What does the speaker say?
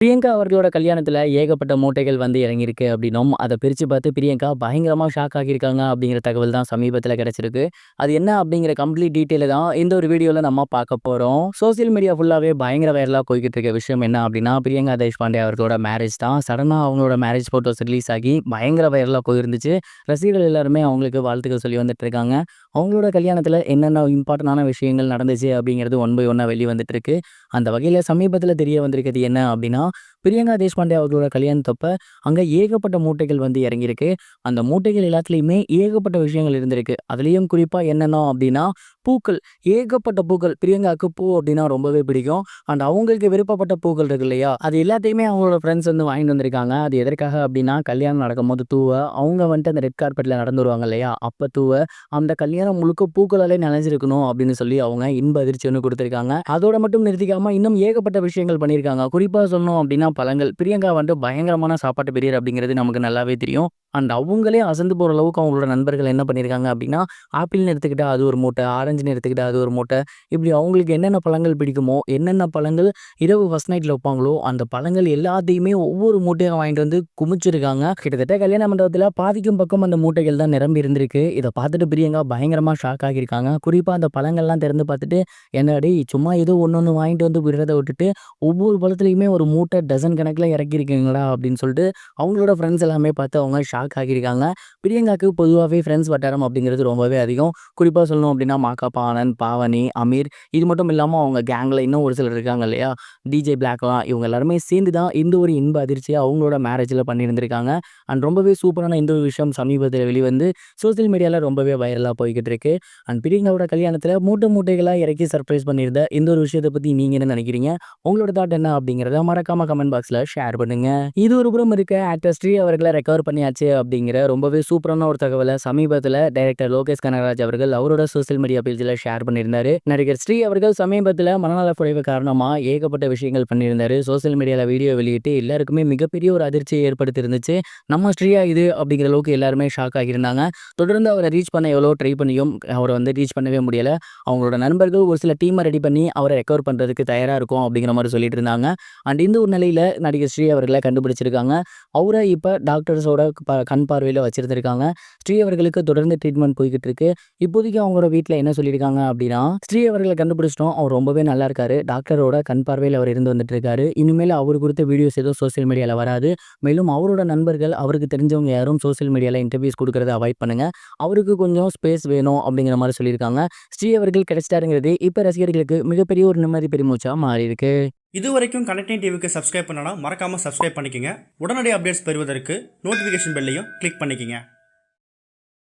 பிரியங்கா அவர்களோட கல்யாணத்துல ஏகப்பட்ட மூட்டைகள் வந்து இறங்கியிருக்கு அப்படின்னும், அத பிரிச்சு பார்த்து பிரியங்கா பயங்கரமா ஷாக் ஆகியிருக்காங்க அப்படிங்கிற தகவல் தான் சமீபத்தில கிடைச்சிருக்கு. அது என்ன அப்படிங்கிற கம்ப்ளீட் டீட்டெயில தான் இந்த ஒரு வீடியோல நம்ம பார்க்க போறோம். சோசியல் மீடியா ஃபுல்லாவே பயங்கர வைரலா போய்க்கிட்டு இருக்க விஷயம் என்ன அப்படின்னா, பிரியங்கா தேஷ்பாண்டே அவர்களோட மேரேஜ் தான். சடனா அவங்களோட மேரேஜ் ஃபோட்டோஸ் ரிலீஸ் ஆகி பயங்கர வைரலா போயிருந்துச்சு. ரசிகர்கள் எல்லாருமே அவங்களுக்கு வாழ்த்துக்கள் சொல்லி வந்துட்டு இருக்காங்க. அவங்களோட கல்யாணத்துல என்னென்ன இம்பார்ட்டன்டான விஷயங்கள் நடந்துச்சு அப்படிங்கிறது ஒன் பை ஒன்னா வெளிய வந்துட்டு இருக்கு. அந்த வகையில சமீபத்தில தெரிய வந்திருக்கிறது என்ன அப்படின்னா, பிரியங்கா தேஷ்பாண்டே அவர்களோட கல்யாணத்தப்ப அங்க ஏகப்பட்ட மூட்டைகள் வந்து இறங்கியிருக்கு. அந்த மூட்டைகள் எல்லாத்துலயுமே ஏகப்பட்ட விஷயங்கள் இருந்திருக்கு. அதுலயும் குறிப்பா என்னென்ன அப்படின்னா, பூக்கள். ஏகப்பட்ட பூக்கள். பிரியங்காவுக்கு பூ அப்படின்னா ரொம்பவே பிடிக்கும். அண்ட் அவங்களுக்கு விருப்பப்பட்ட பூக்கள் இருக்கு இல்லையா? அது எல்லாத்தையுமே அவங்களோட ஃப்ரெண்ட்ஸ் வந்து வாங்கிட்டு வந்திருக்காங்க. அது எதற்காக அப்படின்னா, கல்யாணம் நடக்கும்போது தூவ, அவங்க வந்துட்டு அந்த ரெட் கார்பெட்ல நடந்து வருவாங்க இல்லையா? அப்ப தூவ, அந்த கல்யாணம் முழுக்க பூக்களாலே நனைஞ்சிருக்கணும் அப்படின்னு சொல்லி அவங்க இன்ப அதிர்ச்சி ஒண்ணு குடுத்திருக்காங்க. அதோட மட்டும் நிறுத்திக்காம இன்னும் ஏகப்பட்ட விஷயங்கள் பண்ணியிருக்காங்க. குறிப்பா சொல்லணும் அப்படின்னா பழங்கள். பிரியங்கா வந்துட்டு பயங்கரமான சாப்பாட்டு பிரியர் அப்படிங்கிறது நமக்கு நல்லாவே தெரியும். அண்ட் அவங்களே அசந்து போற அளவுக்கு அவங்களோட நண்பர்கள் என்ன பண்ணியிருக்காங்க அப்படின்னா, ஆப்பிள்னு எடுத்துக்கிட்டா அது ஒரு மூட்டை, ஆரஞ்சுன்னு எடுத்துக்கிட்டா அது ஒரு மூட்டை. இப்படி அவங்களுக்கு என்னென்ன பழங்கள் பிடிக்குமோ, என்னென்ன பழங்கள் இரவு ஃபர்ஸ்ட் நைட்ல வைப்பாங்களோ, அந்த பழங்கள் எல்லாத்தையுமே ஒவ்வொரு மூட்டையா வாங்கிட்டு வந்து குமிச்சிருக்காங்க. கிட்டத்தட்ட கல்யாண மண்டபத்தில பாதிக்கும் பக்கம் அந்த மூட்டைகள் தான் நிரம்பி இருந்திருக்கு. இத பார்த்துட்டு பிரியங்கா பயங்கரமா ஷாக் ஆகியிருக்காங்க. குறிப்பா அந்த பழங்கள்லாம் திறந்து பார்த்துட்டு, "என்னடா சும்மா ஏதோ ஒண்ணொண்ணு வாங்கிட்டு வந்து விடுறத விட்டுட்டு, ஒவ்வொரு பழத்துலயுமே ஒரு மூட்டை டசன் கணக்குல இறக்கியிருக்கீங்களா?" அப்படின்னு சொல்லிட்டு அவங்களோட ஃப்ரெண்ட்ஸ் எல்லாமே பார்த்து அவங்க ஷாக் ஆகியிருக்காங்க. பிரியங்காக்கு பொதுவாவே ஃப்ரெண்ட்ஸ் வட்டாரம் அப்படிங்கிறது ரொம்பவே அதிகம். குறிப்பா சொல்லணும் அப்படின்னா, மாகாபா ஆனந்த், பாவனி, அமீர் இது மட்டும் இல்லாம அவங்க கேங்ல இன்னும் ஒரு சிலர் இருக்காங்க இல்லையா? டிஜே பிளாக்லாம் இவங்க எல்லாருமே சேர்ந்து தான் இந்த ஒரு இன்ப அதிர்ச்சிய அவங்களோட மேரேஜ்ல பண்ணியிருந்திருக்காங்க. அண்ட் ரொம்பவே சூப்பரான இந்த ஒரு விஷயம் சமீபத்தில வெளிவந்து சோசியல் மீடியால ரொம்பவே வைரலா போய்க்கிட்டு இருக்கு. அண்ட் பிரியங்காவோட கல்யாணத்தில மூட்டை மூட்டைகளா இறக்கி சர்ப்ரைஸ் பண்ணியிருந்த இந்த ஒரு விஷயத்த பத்தி நீங்க என்ன நினைக்கிறீங்க? உங்களோட தாட் என்ன அப்படிங்கிறத மறக்காம கமெண்ட் பாக்ஸ்ல ஷேர் பண்ணுங்க. இது ஒரு புறம் இருக்க ஆக்டர் ஸ்ரீ அவர்கள ரெக்கவர் பண்ணியாச்சு அப்படிங்கிற ரொம்பவே சூப்பரான ஒரு தகவல சமீபத்தில டைரக்டர் லோகேஷ் கனகராஜ் அவர்கள் அவரோட சோசியல் மீடியா பேஜ்ல ஷேர் பண்ணியிருந்தாரு. நடிகர் ஸ்ரீ அவர்கள் சமீபத்தில மனநல குறைவு காரணமா ஏகப்பட்ட விஷயங்கள் பண்ணியிருந்தாரு. சோசியல் மீடியால வீடியோ வெளியிட்டு எல்லாருக்குமே மிகப்பெரிய ஒரு அதிர்ச்சியை ஏற்படுத்தி இருந்துச்சு. நம்ம ஸ்ரீயா இது அப்படிங்கிற அளவுக்கு எல்லாருமே ஷாக் ஆகியிருந்தாங்க. தொடர்ந்து அவரை ரீச் பண்ண எவ்வளோ ட்ரை பண்ணியும் அவரை வந்து ரீச் பண்ணவே முடியல. அவங்களோட நண்பர்கள் ஒரு சில டீமை ரெடி பண்ணி அவரை ரெக்கவர் பண்றதுக்கு தயாரா இருக்கும் அப்படிங்கிற மாதிரி சொல்லிட்டு இருந்தாங்க. அண்ட் இந்த ஒரு நிலையில நடிகர் ஸ்ரீ அவர்களை கண்டுபிடிச்சிருக்காங்க. அவர இப்ப டாக்டர்ஸோட கண் பார்வையில வச்சிருந்திருக்காங்க. ஸ்ரீ அவர்களுக்கு தொடர்ந்து ட்ரீட்மெண்ட் போய்க்கிட்டு இருக்கு. இப்போதைக்கு அவங்களோட வீட்ல என்ன சொல்லியிருக்காங்க அப்படின்னா, ஸ்ரீ அவர்கள கண்டுபிடிச்சிட்டோம். அவர் ரொம்பவே நல்லா இருக்காரு. டாக்டரோட கண் பார்வையில அவர் இருந்து வந்துட்டு இருக்காரு. இனிமேல் அவரு குறித்த வீடியோஸ் எதுவும் சோசியல் மீடியால வராது. மேலும் அவரோட நண்பர்கள், அவருக்கு தெரிஞ்சவங்க யாரும் சோசியல் மீடியால இன்டர்வியூஸ் குடுக்கறத அவாய்ட் பண்ணுங்க. அவருக்கு கொஞ்சம் ஸ்பேஸ் வேணும் அப்படிங்கிற மாரி சொல்லியிருக்காங்க. ஸ்ரீ அவர்கள் கிடைச்சிட்டாருங்கிறது இப்ப ரசிகர்களுக்கு மிகப்பெரிய ஒரு நிம்மதி பெருமூச்சா மாறியிருக்கு. இதுவரைக்கும் கனெக்டிங் டிவிக்கு சப்ஸ்கிரைப் பண்ணனா மறக்காம சப்ஸ்கிரைப் பண்ணிக்கங்க. உடனடி அப்டேட்ஸ் பெறுவதற்கு நோட்டிஃபிகேஷன் பெல்லையும் கிளிக் பண்ணிக்கங்க.